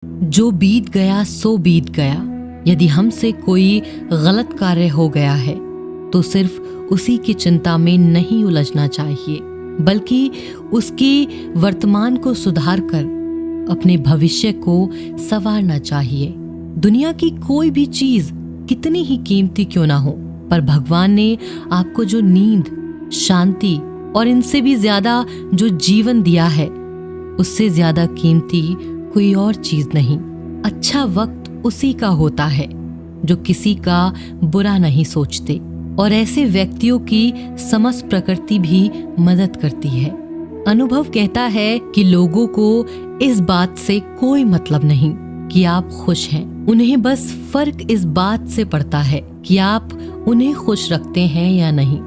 जो बीत गया सो बीत गया। यदि हमसे कोई गलत कार्य हो गया है तो सिर्फ उसी की चिंता में नहीं उलझना चाहिए, बल्कि उसकी वर्तमान को सुधार कर अपने भविष्य को संवारना चाहिए। दुनिया की कोई भी चीज कितनी ही कीमती क्यों ना हो, पर भगवान ने आपको जो नींद, शांति और इनसे भी ज्यादा जो जीवन दिया है, उससे ज्यादा कीमती कोई और चीज नहीं। अच्छा वक्त उसी का होता है जो किसी का बुरा नहीं सोचते, और ऐसे व्यक्तियों की समस्त प्रकृति भी मदद करती है। अनुभव कहता है कि लोगों को इस बात से कोई मतलब नहीं कि आप खुश हैं, उन्हें बस फर्क इस बात से पड़ता है कि आप उन्हें खुश रखते हैं या नहीं।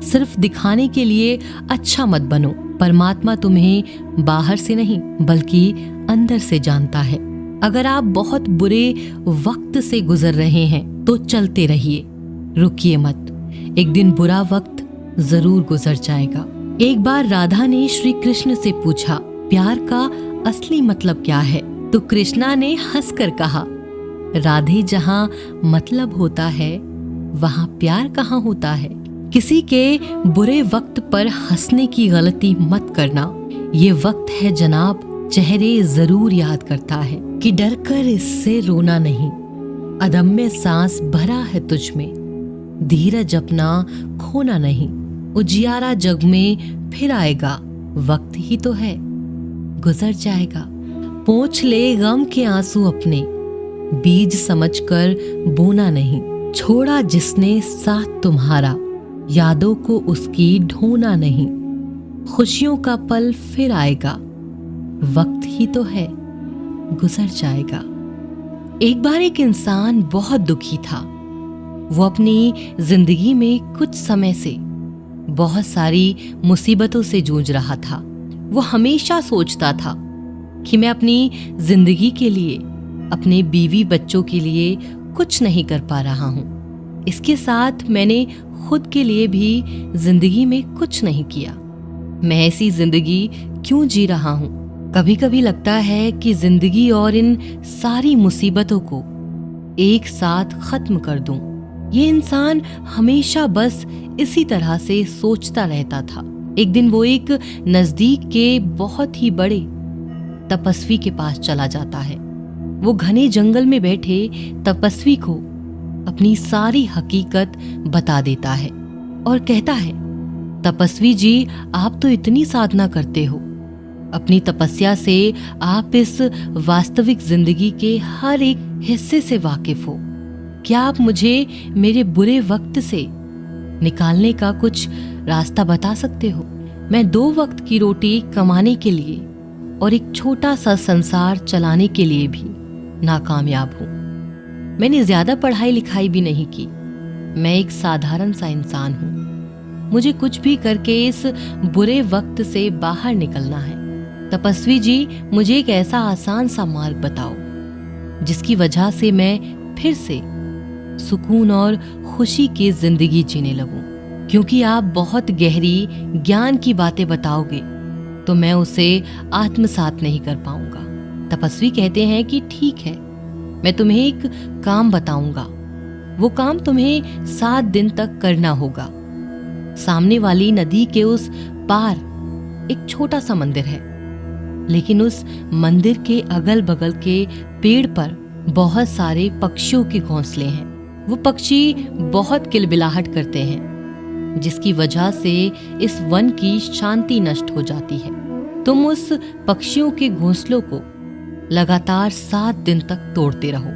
सिर्फ दिखाने के लिए अच्छा मत बनो। परमात्मा तुम्हें बाहर से नहीं बल्कि अंदर से जानता है। अगर आप बहुत बुरे वक्त से गुजर रहे हैं तो चलते रहिए, रुकिए मत। एक दिन बुरा वक्त जरूर गुजर जाएगा। एक बार राधा ने श्री कृष्ण से पूछा, प्यार का असली मतलब क्या है? तो कृष्णा ने हंसकर कहा, राधे, जहाँ मतलब होता है वहाँ प्यार कहाँ होता है। किसी के बुरे वक्त पर हंसने की गलती मत करना। ये वक्त है जनाब, चेहरे जरूर याद करता है कि डर कर इससे रोना नहीं। अदम्य सांस भरा है तुझ में, धीरज अपना खोना नहीं। उजियारा जग में फिर आएगा, वक्त ही तो है, गुजर जाएगा। पोंछ ले गम के आंसू अपने, बीज समझकर बोना नहीं। छोड़ा जिसने साथ तुम्हारा, यादों को उसकी ढोना नहीं। खुशियों का पल फिर आएगा, वक्त ही तो है, गुजर जाएगा। एक बार एक इंसान बहुत दुखी था। वो अपनी जिंदगी में कुछ समय से बहुत सारी मुसीबतों से जूझ रहा था। वो हमेशा सोचता था कि मैं अपनी जिंदगी के लिए, अपने बीवी बच्चों के लिए कुछ नहीं कर पा रहा हूँ। इसके साथ मैंने खुद के लिए भी जिंदगी में कुछ नहीं किया। मैं ऐसी जिंदगी क्यों जी रहा हूँ? कभी कभी लगता है कि जिंदगी और इन सारी मुसीबतों को एक साथ खत्म कर दूं। ये इंसान हमेशा बस इसी तरह से सोचता रहता था। एक दिन वो एक नजदीक के बहुत ही बड़े तपस्वी के पास चला जाता है। वो घने जंगल में बैठे तपस्वी को अपनी सारी हकीकत बता देता है और कहता है, तपस्वी जी, आप तो इतनी साधना करते हो, अपनी तपस्या से आप इस वास्तविक जिंदगी के हर एक हिस्से से वाकिफ हो। क्या आप मुझे मेरे बुरे वक्त से निकालने का कुछ रास्ता बता सकते हो? मैं 2 वक्त की रोटी कमाने के लिए और एक छोटा सा संसार चलाने के लिए भी नाकामयाब हूँ। मैंने ज्यादा पढ़ाई लिखाई भी नहीं की। मैं एक साधारण सा इंसान हूँ। मुझे कुछ भी करके इस बुरे वक्त से बाहर निकलना है। तपस्वी जी, मुझे एक ऐसा आसान सा मार्ग बताओ जिसकी वजह से मैं फिर से सुकून और खुशी की जिंदगी जीने लगूं। क्योंकि आप बहुत गहरी ज्ञान की बातें बताओगे तो मैं उसे आत्मसात नहीं कर पाऊंगा। तपस्वी कहते हैं कि ठीक है, मैं तुम्हें एक काम बताऊंगा। वो काम तुम्हें 7 दिन तक करना होगा। सामने वाली नदी के उस पार एक छोटा सा मंदिर है, लेकिन उस मंदिर के अगल बगल के पेड़ पर बहुत सारे पक्षियों के घोंसले हैं। वो पक्षी बहुत किलबिलाहट करते हैं, जिसकी वजह से इस वन की शांति नष्ट हो जाती है। तुम उस पक्षियों के घोंसलों को लगातार 7 दिन तक तोड़ते रहो।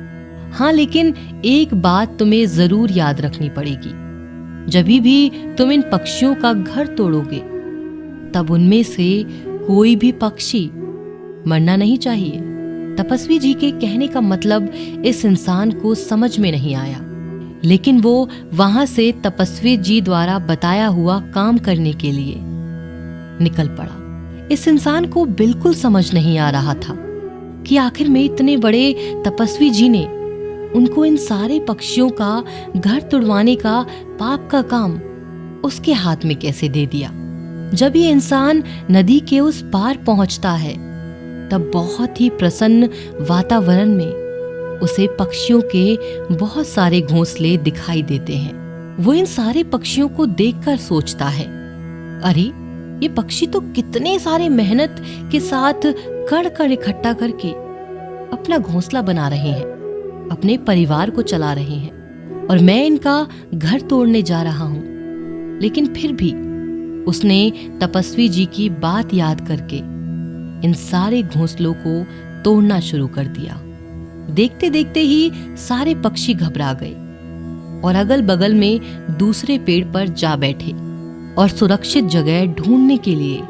हाँ, लेकिन एक बात तुम्हें जरूर याद रखनी पड़ेगी। जब भी तुम इन पक्षियों का घर तोड़ोगे तब उनमें से कोई भी पक्षी मरना नहीं चाहिए। तपस्वी जी के कहने का मतलब इस इंसान को समझ में नहीं आया, लेकिन वो वहां से तपस्वी जी द्वारा बताया हुआ काम करने के लिए निकल पड़ा। इस इंसान को बिल्कुल समझ नहीं आ रहा था कि आखिर में इतने बड़े तपस्वी जी ने उनको इन सारे पक्षियों का घर तुड़वाने का पाप का काम उसके हाथ में कैसे दे दिया। जब ये इंसान नदी के उस पार पहुंचता है तब बहुत ही प्रसन्न वातावरण में उसे पक्षियों के बहुत सारे घोंसले दिखाई देते हैं। वो इन सारे पक्षियों को देखकर सोचता है, अरे ये पक्षी तो कितने सारे मेहनत के साथ कण कण इकट्ठा करके अपना घोंसला बना रहे हैं, अपने परिवार को चला रहे हैं, और मैं इनका घर तोड़ने जा रहा हूं। लेकिन फिर भी उसने तपस्वी जी की बात याद करके इन सारे घोंसलों को तोड़ना शुरू कर दिया। देखते देखते ही सारे पक्षी घबरा गए और अगल बगल में दूसरे पेड़ पर जा बैठे और सुरक्षित जगह ढूंढने के लिए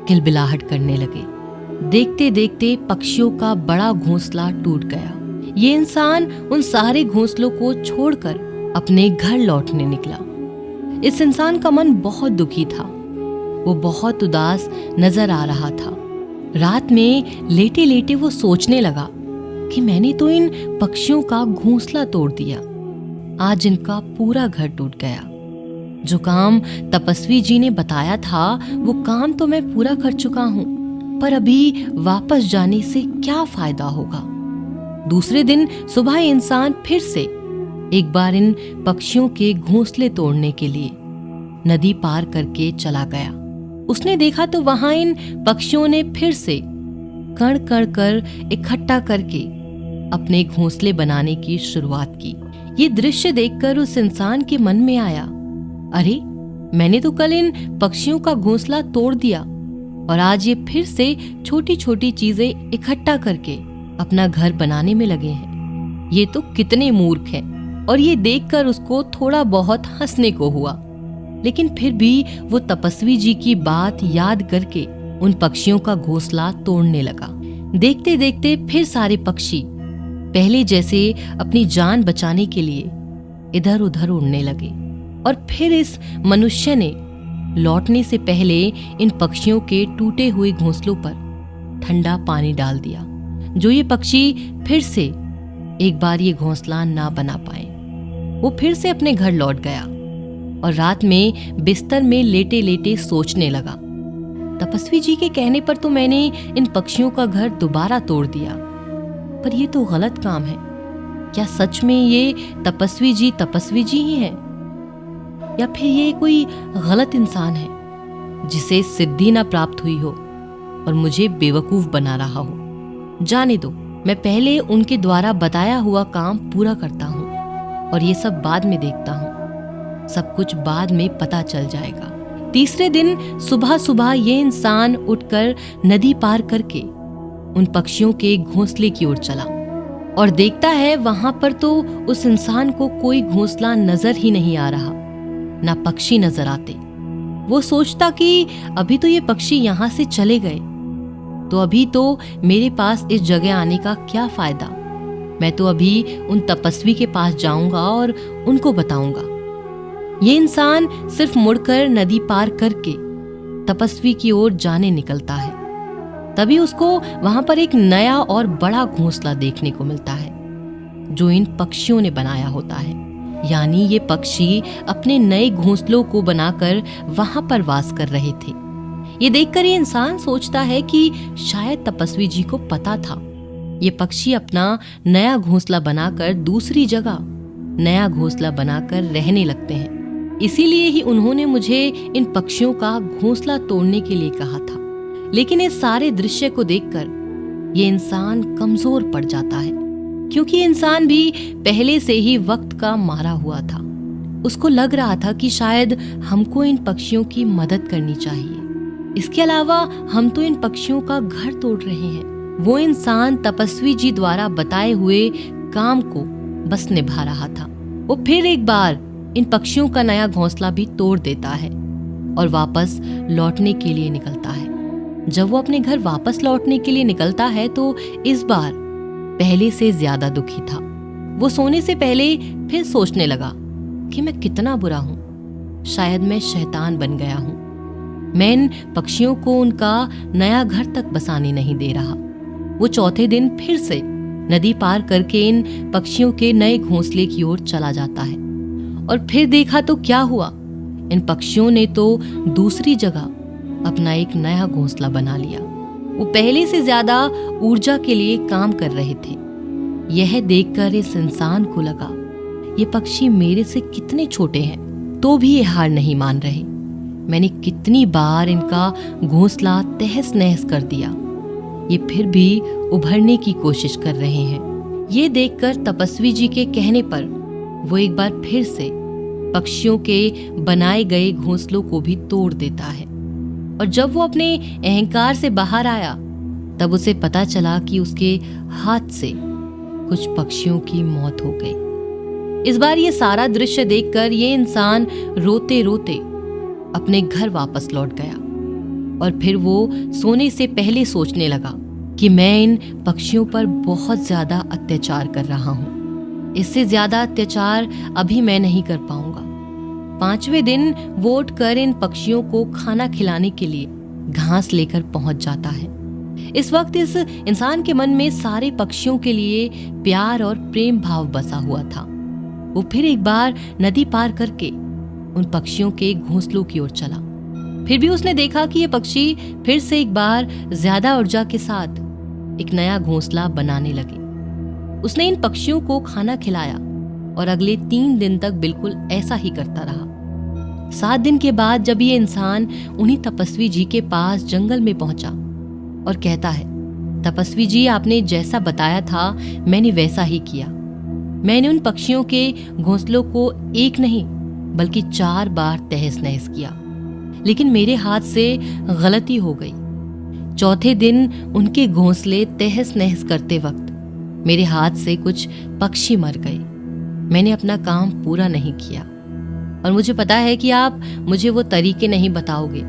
किलबिलाहट करने लगे। देखते देखते पक्षियों का बड़ा घोंसला टूट गया। ये इंसान उन सारे घोंसलों को छोड़कर अपने घर लौटने निकला। इस इंसान का मन बहुत दुखी था। वो बहुत उदास नजर आ रहा था। रात में लेटे लेटे वो सोचने लगा कि मैंने तो इन पक्षियों का घोंसला तोड़ दिया, आज इनका पूरा घर टूट गया। जो काम तपस्वी जी ने बताया था वो काम तो मैं पूरा कर चुका हूं, पर अभी वापस जाने से क्या फायदा होगा। दूसरे दिन सुबह इंसान फिर से एक बार इन पक्षियों के घोंसले तोड़ने के लिए नदी पार करके चला गया। उसने देखा तो वहां इन पक्षियों ने फिर से कण कण कर इकट्ठा करके अपने घोंसले बनाने की शुरुआत की। ये दृश्य देखकर उस इंसान के मन में आया, अरे मैंने तो कल इन पक्षियों का घोंसला तोड़ दिया और आज ये फिर से छोटी छोटी चीजें इकट्ठा करके अपना घर बनाने में लगे हैं। ये तो कितने मूर्ख हैं। और ये देखकर उसको थोड़ा बहुत हंसने को हुआ, लेकिन फिर भी वो तपस्वी जी की बात याद करके उन पक्षियों का घोंसला तोड़ने लगा। देखते देखते फिर सारे पक्षी पहले जैसे अपनी जान बचाने के लिए इधर उधर उड़ने लगे। और फिर इस मनुष्य ने लौटने से पहले इन पक्षियों के टूटे हुए घोंसलों पर ठंडा पानी डाल दिया, जो ये पक्षी फिर से एक बार ये घोंसला ना बना पाए। वो फिर से अपने घर लौट गया और रात में बिस्तर में लेटे लेटे सोचने लगा, तपस्वी जी के कहने पर तो मैंने इन पक्षियों का घर दोबारा तोड़ दिया, पर ये तो गलत काम है। क्या सच में ये तपस्वी जी ही हैं? या फिर ये कोई गलत इंसान है जिसे सिद्धि ना प्राप्त हुई हो और मुझे बेवकूफ बना रहा हो? जाने दो, मैं पहले उनके द्वारा बताया हुआ काम पूरा करता हूँ और ये सब बाद में देखता हूँ। सब कुछ बाद में पता चल जाएगा। तीसरे दिन सुबह सुबह ये इंसान उठकर नदी पार करके उन पक्षियों के घोंसले की ओर चला और देखता है वहां पर तो उस इंसान को कोई घोंसला नजर ही नहीं आ रहा, ना पक्षी नजर आते। वो सोचता कि अभी तो ये पक्षी यहाँ से चले गए, तो अभी तो मेरे पास इस जगह आने का क्या फायदा। मैं तो अभी उन तपस्वी के पास जाऊंगा और उनको बताऊंगा। ये इंसान सिर्फ मुड़कर नदी पार करके तपस्वी की ओर जाने निकलता है। तभी उसको वहां पर एक नया और बड़ा घोंसला देखने को मिलता है जो इन पक्षियों ने बनाया होता है। यानी ये पक्षी अपने नए घोंसलों को बनाकर वहां पर वास कर रहे थे। ये देखकर ये इंसान सोचता है कि शायद तपस्वी जी को पता था। ये पक्षी अपना नया घोंसला बनाकर दूसरी जगह नया घोंसला बनाकर रहने लगते हैं। इसीलिए ही उन्होंने मुझे इन पक्षियों का घोंसला तोड़ने के लिए कहा था। लेकिन इस सारे दृश्य को देखकर ये इंसान कमजोर पड़ जाता है, क्योंकि इंसान भी पहले से ही वक्त का मारा हुआ था। उसको लग रहा था कि शायद हमको इन पक्षियों की मदद करनी चाहिए। इसके अलावा हम तो इन पक्षियों का घर तोड़ रहे हैं। वो इंसान तपस्वी जी द्वारा बताए हुए काम को बस निभा रहा था। वो फिर एक बार इन पक्षियों का नया घोंसला भी तोड़ देता है और वापस लौटने के लिए निकलता है। जब वो अपने घर वापस लौटने के लिए निकलता है तो इस बार पहले से ज्यादा दुखी था। वो सोने से पहले फिर सोचने लगा कि मैं कितना बुरा हूं। शायद मैं शैतान बन गया हूं। मैं इन पक्षियों को उनका नया घर तक बसाने नहीं दे रहा। वो चौथे दिन फिर से नदी पार करके इन पक्षियों के नए घोंसले की ओर चला जाता है और फिर देखा तो क्या हुआ, इन पक्षियों ने तो दूसरी जगह अपना एक नया घोंसला बना लिया। वो पहले से ज्यादा ऊर्जा के लिए काम कर रहे थे। यह देखकर इस इंसान को लगा, ये पक्षी मेरे से कितने छोटे हैं, तो भी ये हार नहीं मान रहे। मैंने कितनी बार इनका घोंसला तहस नहस कर दिया, ये फिर भी उभरने की कोशिश कर रहे हैं। ये देखकर तपस्वी जी के कहने पर वो एक बार फिर से पक्षियों के बनाए गए घोंसलों को भी तोड़ देता है। और जब वो अपने अहंकार से बाहर आया, तब उसे पता चला कि उसके हाथ से कुछ पक्षियों की मौत हो गई। इस बार ये सारा दृश्य देखकर ये इंसान रोते रोते अपने घर वापस लौट गया और फिर वो सोने से पहले सोचने लगा कि मैं इन पक्षियों पर बहुत ज्यादा अत्याचार कर रहा हूँ। इससे ज्यादा अत्याचार अभी मैं नहीं कर पाऊंगा। 5वें दिन वो उठकर इन पक्षियों को खाना खिलाने के लिए घास लेकर पहुंच जाता है। इस वक्त इस इंसान के मन में सारे पक्षियों के लिए प्यार और प्रेम भाव बसा हुआ था। वो फिर एक बार नदी पार करके उन पक्षियों के घोंसलों की ओर चला। फिर भी उसने देखा कि ये पक्षी फिर से एक बार ज्यादा ऊर्जा के साथ एक नया घोंसला बनाने लगे। उसने इन पक्षियों को खाना खिलाया और अगले 3 दिन तक बिल्कुल ऐसा ही करता रहा। 7 दिन के बाद जब ये इंसान उन्हीं तपस्वी जी के पास जंगल में पहुंचा और कहता है, तपस्वी जी, आपने जैसा बताया था मैंने वैसा ही किया। मैंने उन पक्षियों के घोंसलों को एक नहीं बल्कि 4 बार तहस नहस किया, लेकिन मेरे हाथ से गलती हो गई। चौथे दिन उनके घोंसले तहस नहस करते वक्त मेरे हाथ से कुछ पक्षी मर गए। मैंने अपना काम पूरा नहीं किया और मुझे पता है कि आप मुझे वो तरीके नहीं बताओगे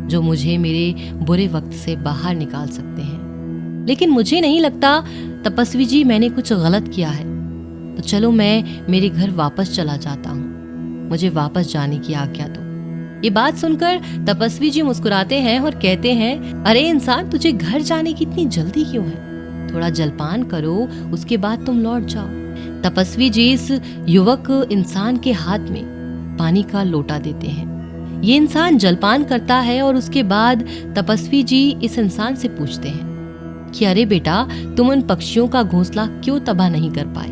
जो मुझे मेरे बुरे वक्त से बाहर निकाल सकते हैं, लेकिन मुझे नहीं लगता तपस्वी जी मैंने कुछ गलत किया है। तो चलो मैं मेरे घर वापस चला जाता हूँ, मुझे वापस जाने की आज्ञा दो। ये बात सुनकर तपस्वी जी मुस्कुराते हैं और कहते हैं, अरे इंसान, तुझे घर जाने की इतनी जल्दी क्यों है? थोड़ा जलपान करो, उसके बाद तुम लौट जाओ। तपस्वी जी इस युवक इंसान के हाथ में पानी का लोटा देते हैं। ये इंसान जलपान करता है और उसके बाद तपस्वी जी इस इंसान से पूछते हैं कि अरे बेटा, तुम उन पक्षियों का घोंसला क्यों तबाह नहीं कर पाए?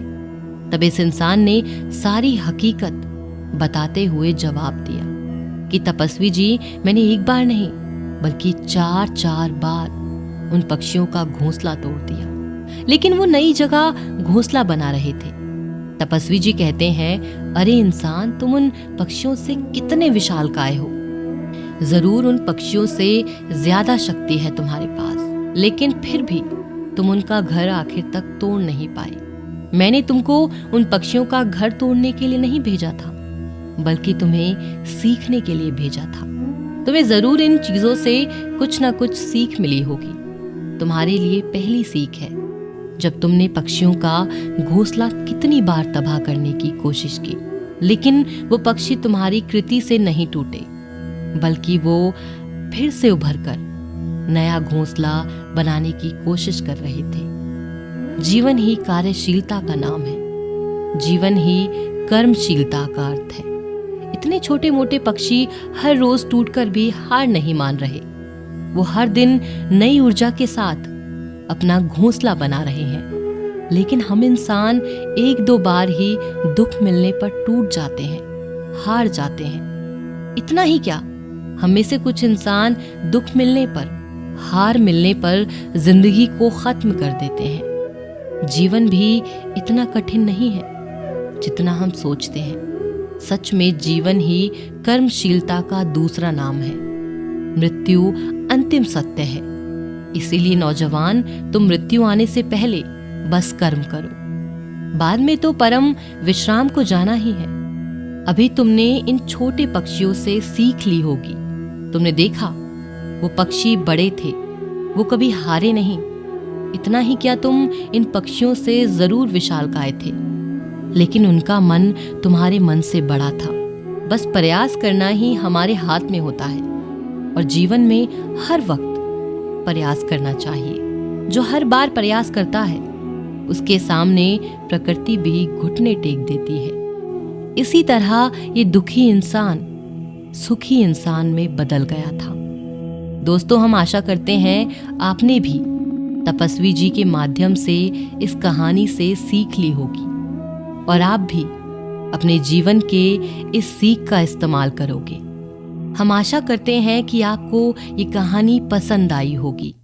तब इस इंसान ने सारी हकीकत बताते हुए जवाब दिया कि तपस्वी जी, मैंने एक बार नहीं बल्कि 4 बार उन पक्षियों का घोंसला तोड़ दिया, लेकिन वो नई जगह घोंसला बना रहे थे। तपस्वी जी कहते हैं, अरे इंसान, तुम उन पक्षियों से कितने विशालकाय हो। जरूर उन पक्षियों से ज्यादा शक्ति है तुम्हारे पास, लेकिन फिर भी तुम उनका घर आखिर तक तोड़ नहीं पाए। मैंने तुमको उन पक्षियों का घर तोड़ने के लिए नहीं भेजा था, बल्कि तुम्हें सीखने के लिए भेजा था। तुम्हें जरूर इन चीजों से कुछ ना कुछ सीख मिली होगी। तुम्हारे लिए पहली सीख है जब तुमने पक्षियों का घोंसला कितनी बार तबाह करने की कोशिश की, लेकिन वो पक्षी तुम्हारी कृति से नहीं टूटे, बल्कि वो फिर से उभरकर नया घोंसला बनाने की कोशिश कर रहे थे। जीवन ही कार्यशीलता का नाम है, जीवन ही कर्मशीलता का अर्थ है। इतने छोटे मोटे पक्षी हर रोज टूटकर भी हार नहीं मान रहे। वो हर दिन नई ऊर्जा के साथ अपना घोंसला बना रहे हैं, लेकिन हम इंसान 1-2 बार ही दुख मिलने पर टूट जाते हैं, हार जाते हैं। इतना ही क्या, हम में से कुछ इंसान दुख मिलने पर, हार मिलने पर जिंदगी को खत्म कर देते हैं। जीवन भी इतना कठिन नहीं है जितना हम सोचते हैं। सच में जीवन ही कर्मशीलता का दूसरा नाम है। मृत्यु अंतिम सत्य है। इसीलिए नौजवान, तुम मृत्यु आने से पहले बस कर्म करो, बाद में तो परम विश्राम को जाना ही है। अभी तुमने इन छोटे पक्षियों से सीख ली होगी। तुमने देखा वो पक्षी बड़े थे, वो कभी हारे नहीं। इतना ही क्या, तुम इन पक्षियों से जरूर विशालकाय थे, लेकिन उनका मन तुम्हारे मन से बड़ा था। बस प्रयास करना ही हमारे हाथ में होता है, और जीवन में हर वक्त प्रयास करना चाहिए। जो हर बार प्रयास करता है उसके सामने प्रकृति भी घुटने टेक देती है। इसी तरह ये दुखी इंसान सुखी इंसान में बदल गया था। दोस्तों, हम आशा करते हैं आपने भी तपस्वी जी के माध्यम से इस कहानी से सीख ली होगी और आप भी अपने जीवन के इस सीख का इस्तेमाल करोगे। हम आशा करते हैं कि आपको ये कहानी पसंद आई होगी।